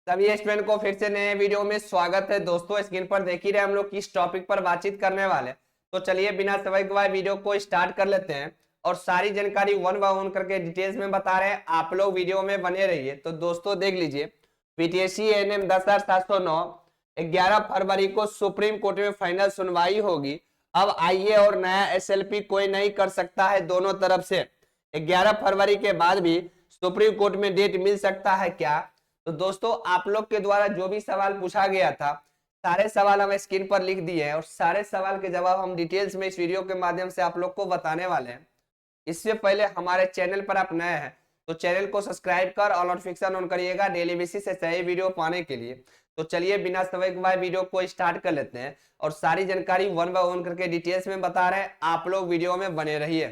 सभी स्टूडेंट को फिर से नए वीडियो में स्वागत है। दोस्तों स्क्रीन पर देख ही रहे हम लोग किस टॉपिक पर बातचीत करने वाले। तो चलिए बिना समय गवाए वीडियो को स्टार्ट कर लेते हैं और सारी जानकारी वन बाय वन करके डिटेल्स में बता रहे हैं। आप लोग वीडियो में बने रहिए। तो दोस्तों देख लीजिए, पीटीएससी एएनएम 10,709 11 फरवरी को सुप्रीम कोर्ट में फाइनल सुनवाई होगी। अब आईए और नया एसएलपी कोई नहीं कर सकता है दोनों तरफ से। 11 फरवरी के बाद भी सुप्रीम कोर्ट में डेट मिल सकता है क्या? तो दोस्तों आप लोग के द्वारा जो भी सवाल पूछा गया था सारे सवाल हम स्क्रीन पर लिख दिए हैं और सारे सवाल के जवाब हम डिटेल्स में इस वीडियो के माध्यम से आप लोग को बताने वाले हैं। इससे पहले हमारे चैनल पर आप नए हैं तो चैनल को सब्सक्राइब कर और नोटिफिकेशन ऑन करिएगा डेली बेसिस से सही वीडियो पाने के लिए। तो चलिए बिना समय गवाए वीडियो को स्टार्ट कर लेते हैं और सारी जानकारी वन बाय वन करके डिटेल्स में बता रहे हैं। आप लोग वीडियो में बने रहिए।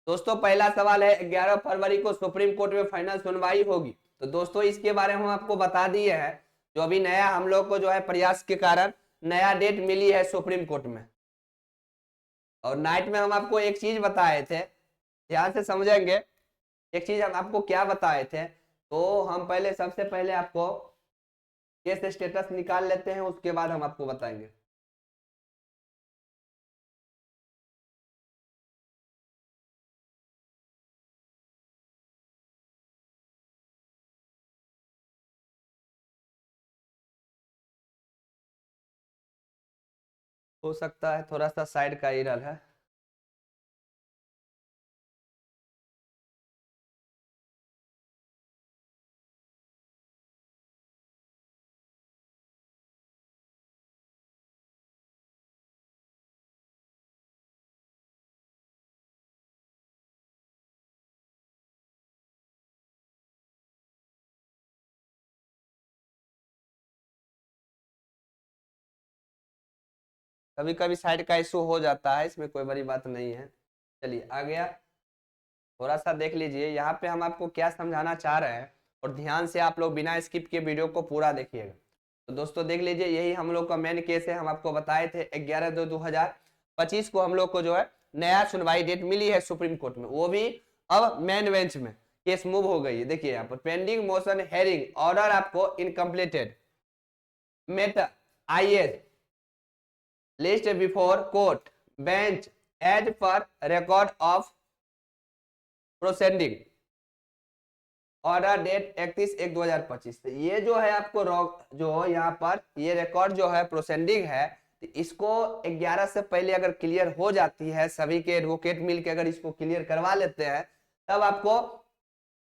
दोस्तों पहला सवाल है, 11 फरवरी को सुप्रीम कोर्ट में फाइनल सुनवाई होगी। तो दोस्तों इसके बारे में हम आपको बता दिए हैं। जो अभी नया हम लोग को जो है प्रयास के कारण नया डेट मिली है सुप्रीम कोर्ट में। और नाइट में हम आपको एक चीज बताए थे, ध्यान से समझेंगे। एक चीज हम आपको क्या बताए थे, तो हम पहले सबसे पहले आपको केस स्टेटस निकाल लेते हैं, उसके बाद हम आपको बताएंगे। हो सकता है थोड़ा सा साइड का एरर है। कभी कभी साइड का इशू हो जाता है, इसमें कोई बड़ी बात नहीं है। चलिए आ गया। थोड़ा सा देख लीजिए यहाँ पे हम आपको क्या समझाना चाह रहे हैं और ध्यान से आप लोग बिना स्किप के वीडियो को पूरा देखिएगा। तो दोस्तों देख लीजिए, यही हम लोग का मेन केस है। हम आपको बताए थे 11/2/2025 को हम लोग को जो है नया सुनवाई डेट मिली है सुप्रीम कोर्ट में, वो भी अब मेन बेंच में केस मूव हो गई है। देखिए यहाँ पर पेंडिंग मोशन हेयरिंग ऑर्डर आपको incompleted mat IS list before court bench as per record of proceeding order date 31/1/2025। ये जो है आपको जो यहाँ पर ये रिकॉर्ड जो है प्रोसेडिंग है, तो इसको 11 से पहले अगर क्लियर हो जाती है, सभी के एडवोकेट मिलकर अगर इसको क्लियर करवा लेते हैं, तब आपको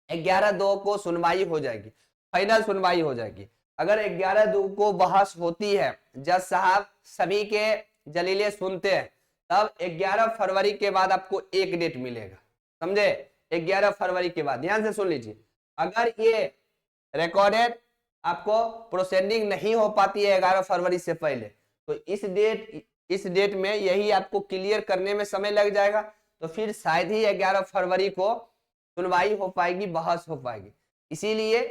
11/2 को सुनवाई हो जाएगी, फाइनल सुनवाई हो जाएगी। अगर 11/2 को बहस होती है, जज साहब सभी के जलीले सुनते हैं, तब 11 फरवरी के बाद आपको एक डेट मिलेगा। समझे? 11 फरवरी के बाद ध्यान से सुन लीजिए। अगर ये रिकॉर्डेड आपको प्रोसेडिंग नहीं हो पाती है 11 फरवरी से पहले, तो इस डेट में यही आपको क्लियर करने में समय लग जाएगा। तो फिर शायद ही 11 फरवरी को सुनवाई हो पाएगी, बहस हो पाएगी। इसीलिए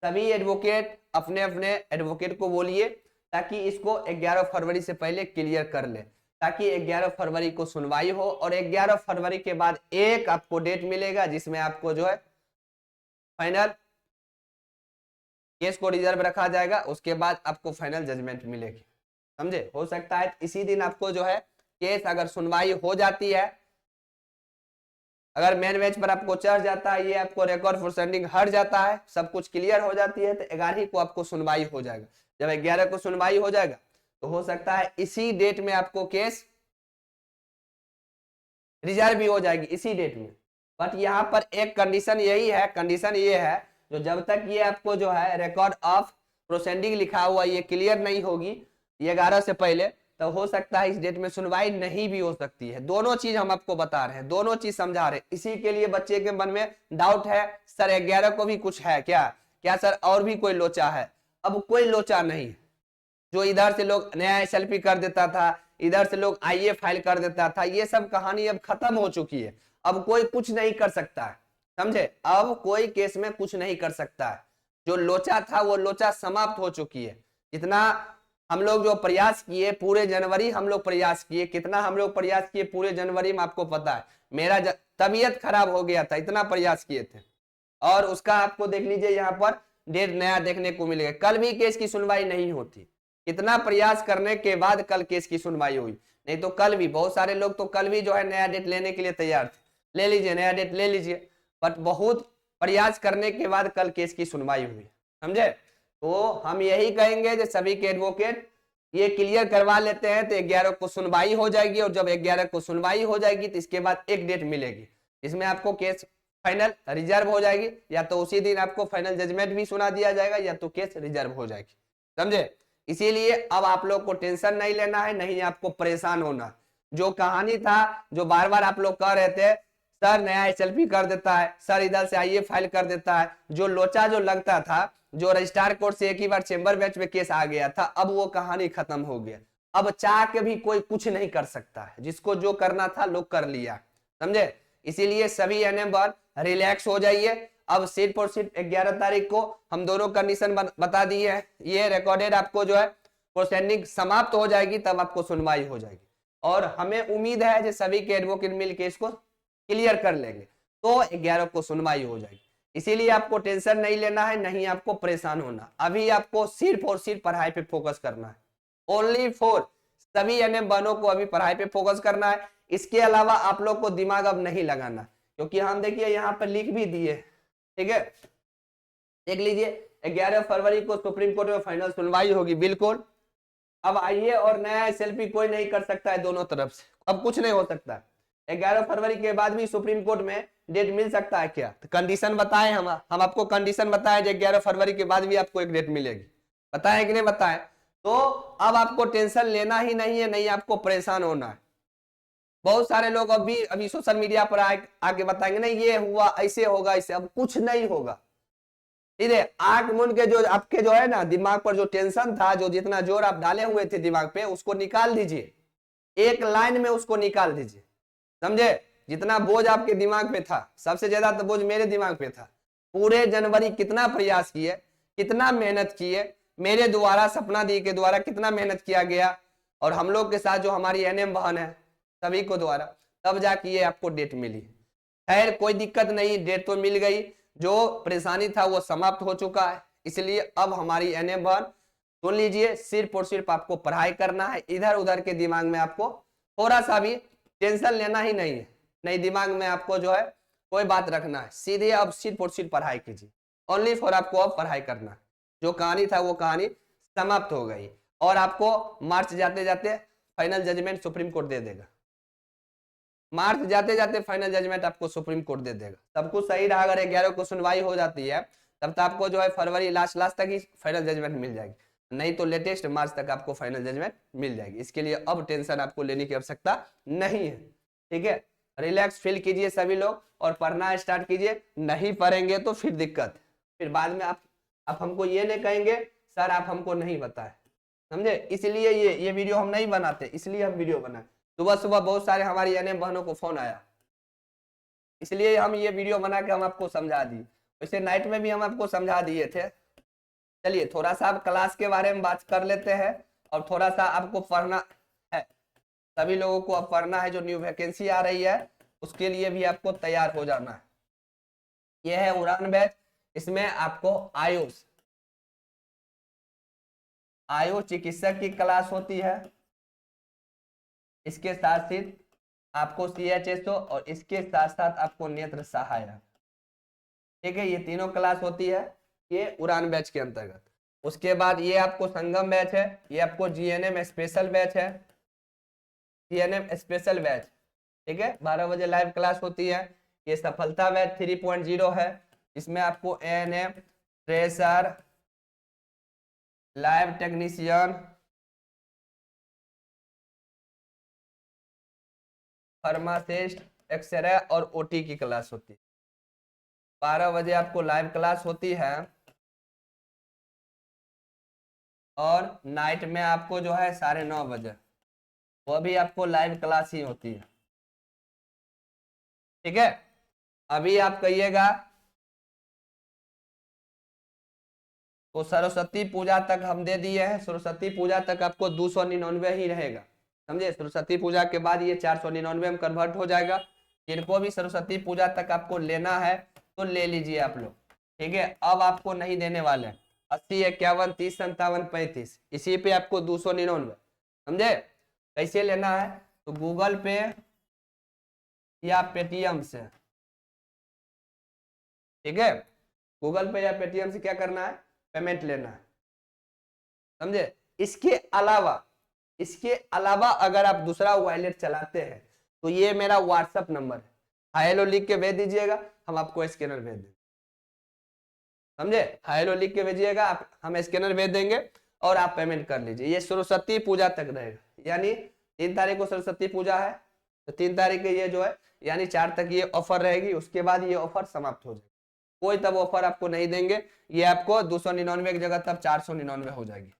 सभी एडवोकेट अपने अपने एडवोकेट को बोलिए ताकि इसको 11 फरवरी से पहले क्लियर कर ले, ताकि 11 फरवरी को सुनवाई हो और 11 फरवरी के बाद एक आपको डेट मिलेगा जिसमें आपको जो है फाइनल केस को रिजर्व रखा जाएगा। उसके बाद आपको फाइनल जजमेंट मिलेगी। समझे? हो सकता है इसी दिन आपको जो है केस अगर सुनवाई हो जाती है, अगर मेन बेंच पर आपको चढ़ जाता है, ये आपको रिकॉर्ड प्रोसेडिंग हट जाता है, सब कुछ क्लियर हो जाती है, तो 11 को आपको सुनवाई हो जाएगा। जब 11 को सुनवाई हो जाएगा तो हो सकता है इसी डेट में आपको केस रिजर्व भी हो जाएगी, इसी डेट में। बट यहाँ पर एक कंडीशन यही है, कंडीशन ये है, जो जब तक ये आपको जो है रिकॉर्ड ऑफ प्रोसेडिंग लिखा हुआ ये क्लियर नहीं होगी 11 से पहले, तो हो सकता है इस डेट में सुनवाई नहीं भी हो सकती है। दोनों चीज हम आपको बता रहे हैं, दोनों चीज समझा रहे हैं। इसी के लिए बच्चे के मन में डाउट है, सर 11 को भी कुछ है क्या? क्या सर और भी कोई लोचा है? अब कोई लोचा नहीं। जो इधर से लोग नया एसएलपी कर देता था, इधर से लोग आईए फाइल कर देता था, ये सब कहानी अब खत्म हो चुकी है। अब कोई कुछ नहीं कर सकता है। समझे? अब कोई केस में कुछ नहीं कर सकता है। जो लोचा था वो लोचा समाप्त हो चुकी है। जितना हम लोग जो प्रयास किए पूरे जनवरी, हम लोग प्रयास किए, कितना हम लोग प्रयास किए पूरे जनवरी में आपको पता है, मेरा तबीयत खराब हो गया था, इतना प्रयास किए थे। और उसका आपको देख लीजिए यहाँ पर डेट नया देखने को मिलेगा। कल भी केस की सुनवाई नहीं होती, कितना प्रयास करने के बाद कल केस की सुनवाई हुई, नहीं तो कल भी बहुत सारे लोग तो कल भी जो है नया डेट लेने के लिए तैयार थे, ले लीजिए नया डेट ले लीजिए, बट बहुत प्रयास करने के बाद कल केस की सुनवाई हुई, समझे। तो हम यही कहेंगे कि सभी के एडवोकेट ये क्लियर करवा लेते हैं तो 11 को सुनवाई हो जाएगी, और जब 11 को सुनवाई हो जाएगी तो इसके बाद एक डेट मिलेगी, इसमें आपको केस फाइनल रिजर्व हो जाएगी, या तो उसी दिन आपको फाइनल जजमेंट भी सुना दिया जाएगा, या तो केस रिजर्व हो जाएगी, समझे। इसीलिए अब आप लोग को टेंशन नहीं लेना है, नहीं आपको परेशान होना। जो कहानी था, जो बार बार आप लोग कह रहे थे सर नया एसएलपी कर देता है, सर इधर से आइए फाइल कर देता है, जो लोचा जो लगता था, जो रजिस्ट्रार कोर्ट से एक ही बार चेंबर बेंच में केस आ गया था, अब वो कहानी खत्म हो गया। अब चाह के भी कोई कुछ नहीं कर सकता है, जिसको जो करना था लोग कर लिया, समझे। इसीलिए सभी एनएम वन रिलैक्स हो जाइए। अब सिर्फ और सिर्फ 11 तारीख को हम दोनों कंडीशन बता दिए हैं, ये रिकॉर्डेड आपको जो है प्रोसेडिंग समाप्त हो जाएगी, तब आपको सुनवाई हो जाएगी, और हमें उम्मीद है कि सभी के एडवोकेट मिलकर इसको क्लियर कर लेंगे, तो 11 को सुनवाई हो जाएगी। इसीलिए आपको टेंशन नहीं लेना है, नहीं आपको परेशान होना। अभी आपको सिर्फ और सिर्फ पढ़ाई पे फोकस करना है, ओनली फॉर सभी एनएम बनों को अभी पढ़ाई पे फोकस करना है। इसके अलावा आप लोग को दिमाग अब नहीं लगाना, क्योंकि हम देखिए यहाँ पर लिख भी दिए, ठीक है, देख लीजिए 11 फरवरी को सुप्रीम कोर्ट में फाइनल सुनवाई होगी, बिल्कुल। अब आइए, और नया एसएलपी कोई नहीं कर सकता है दोनों तरफ से, अब कुछ नहीं हो सकता। 11 फरवरी के बाद भी सुप्रीम कोर्ट में डेट मिल सकता है क्या? तो कंडीशन बताए हम आपको कंडीशन बताए 11 फरवरी के बाद भी आपको एक डेट मिलेगी, बताए कि नहीं बताए? तो अब आपको टेंशन लेना ही नहीं है, नहीं आपको परेशान होना है। बहुत सारे लोग अभी सोशल मीडिया पर आके बताएंगे नहीं ये हुआ ऐसे होगा ऐसे, अब कुछ नहीं होगा। ठीक है, आंख मूंद के जो आपके जो है ना दिमाग पर जो टेंशन था, जो जितना जोर आप डाले हुए थे दिमाग पे, उसको निकाल दीजिए, एक लाइन में उसको निकाल दीजिए, समझे। जितना बोझ आपके दिमाग पे था, सबसे ज्यादा तो बोझ मेरे दिमाग पे था। पूरे जनवरी कितना प्रयास किए, कितना मेहनत किए, मेरे द्वारा सपना दी के द्वारा कितना मेहनत किया गया, और हम लोग के साथ जो हमारी एनएम बहन है सभी को द्वारा, तब जाके ये आपको डेट मिली। खैर कोई दिक्कत नहीं, डेट तो मिल गई, जो परेशानी था वो समाप्त हो चुका है। इसलिए अब हमारी एनएम बहन सुन लीजिए, सिर्फ और सिर्फ आपको पढ़ाई करना है, इधर उधर के दिमाग में आपको थोड़ा सा भी टेंशन लेना ही नहीं है, नहीं दिमाग में आपको जो है कोई बात रखना है, सीधे अब सिर्फ और सिर्फ पढ़ाई कीजिए, ओनली फॉर आपको अब पढ़ाई करना है। जो कहानी था वो कहानी समाप्त हो गई, और आपको मार्च जाते जाते फाइनल जजमेंट सुप्रीम कोर्ट दे देगा, मार्च जाते जाते फाइनल जजमेंट आपको सुप्रीम कोर्ट दे देगा। सब कुछ सही रहा, अगर 11 को सुनवाई हो जाती है तब तो आपको जो है फरवरी लास्ट तक ही फाइनल जजमेंट मिल जाएगी, नहीं तो लेटेस्ट मार्च तक आपको फाइनल जजमेंट मिल जाएगी। इसके लिए अब टेंशन आपको लेने की आवश्यकता नहीं है, ठीक है। रिलैक्स फील कीजिए सभी लोग, और पढ़ना स्टार्ट कीजिए। नहीं पढ़ेंगे तो फिर दिक्कत, फिर बाद में आप हमको ये नहीं कहेंगे सर आप हमको नहीं बताए, समझे। इसलिए ये वीडियो हम नहीं बनाते, इसलिए हम वीडियो बनाए। सुबह सुबह बहुत सारे हमारी एनएम बहनों को फोन आया, इसलिए हम ये वीडियो बना के हम आपको समझा दिए। वैसे नाइट में भी हम आपको समझा दिए थे। चलिए थोड़ा सा आप क्लास के बारे में बात कर लेते हैं, और थोड़ा सा आपको पढ़ना है, सभी लोगों को अब पढ़ना है। जो न्यू वैकेंसी आ रही है उसके लिए भी आपको तैयार हो जाना है। यह है उड़ान बैच, इसमें आपको आयुष चिकित्सक की क्लास होती है, इसके साथ ही आपको CHSO, और इसके साथ साथ आपको नेत्र सहायक, ठीक है, ये तीनों क्लास होती है ये उड़ान बैच के अंतर्गत। उसके बाद ये आपको संगम बैच है, ये आपको GNM स्पेशल बैच है, GNM स्पेशल बैच, ठीक है, 12 बजे लाइव क्लास होती है। ये सफलता बैच 3.0 है, इसमें आपको ANM, tracer, lab technician, pharmacist, x ray और OT की क्लास होती है। 12 बजे आपको लाइव क्लास होती है, और नाइट में आपको जो है 9:30 बजे वो भी आपको लाइव क्लास ही होती है, ठीक है। अभी आप कहिएगा तो सरस्वती पूजा तक हम दे दिए हैं, सरस्वती पूजा तक आपको 299 ही रहेगा, समझे। सरस्वती पूजा के बाद ये 499 में कन्वर्ट हो जाएगा। जिनको भी सरस्वती पूजा तक आपको लेना है तो ले लीजिए आप लोग, ठीक है। अब आपको नहीं देने वाले 80, 51, 30, 57, 35, इसी पे आपको 299, समझे। कैसे लेना है तो गूगल पे या पेटीएम से, ठीक है। गूगल पे या पेटीएम से क्या करना है, पेमेंट लेना है, समझे। इसके अलावा अगर आप दूसरा वॉलेट चलाते हैं तो ये मेरा व्हाट्सएप नंबर है, हेलो लिख के भेज दीजिएगा, हम आपको स्कैनर भेज देंगे, समझे। हेलो लिख के भेजिएगा, आप हम स्कैनर भेज देंगे और आप पेमेंट कर लीजिए। ये सरस्वती पूजा तक रहेगा, यानी 3 तारीख को सरस्वती पूजा है तो 3 तारीख के ये जो है यानी 4 तक ये ऑफर रहेगी, उसके बाद ये ऑफर समाप्त हो जाएगी। कोई तब ऑफर आपको नहीं देंगे, ये आपको 299 की जगह तब 499 हो जाएगी,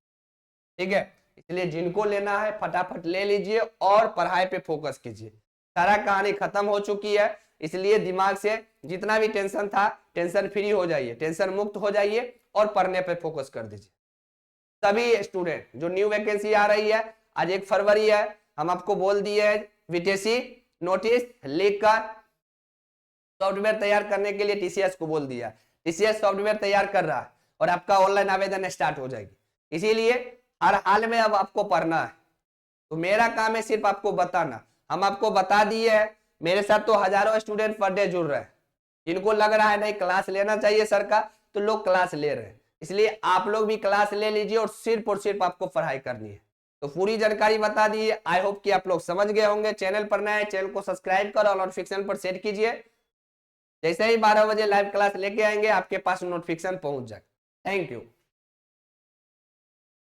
ठीक है। इसलिए जिनको लेना है फटाफट ले लीजिए और पढ़ाई पे फोकस कीजिए। सारा कहानी खत्म हो चुकी है, इसलिए दिमाग से जितना भी टेंशन था टेंशन फ्री हो जाइए, टेंशन मुक्त हो जाइए और पढ़ने पे फोकस कर दीजिए। सभी स्टूडेंट जो न्यू वैकेंसी आ रही है, आज 1 फरवरी है, हम आपको बोल दिए है वीटीसी नोटिस लिखकर सॉफ्टवेयर तैयार करने के लिए टीसीएस को बोल दिया, टीसीएस सॉफ्टवेयर तैयार कर रहा है और आपका ऑनलाइन आवेदन स्टार्ट हो जाएगी। इसीलिए हर हाल में अब आपको पढ़ना है, तो मेरा काम है सिर्फ आपको बताना। हम आपको बता दिए है, मेरे साथ तो हजारों स्टूडेंट पर डे जुड़ रहे हैं, जिनको लग रहा है नहीं क्लास लेना चाहिए सर का, तो लोग क्लास ले रहे हैं। इसलिए आप लोग भी क्लास ले लीजिए और सिर्फ आपको पढ़ाई करनी है। तो पूरी जानकारी बता दी है, आई होप कि आप लोग समझ गए होंगे। चैनल पर नए चैनल को सब्सक्राइब करो और नोटिफिकेशन पर सेट कीजिए, जैसे ही 12 बजे लाइव क्लास लेके आएंगे आपके पास नोटिफिकेशन पहुंच जाए। Thank you.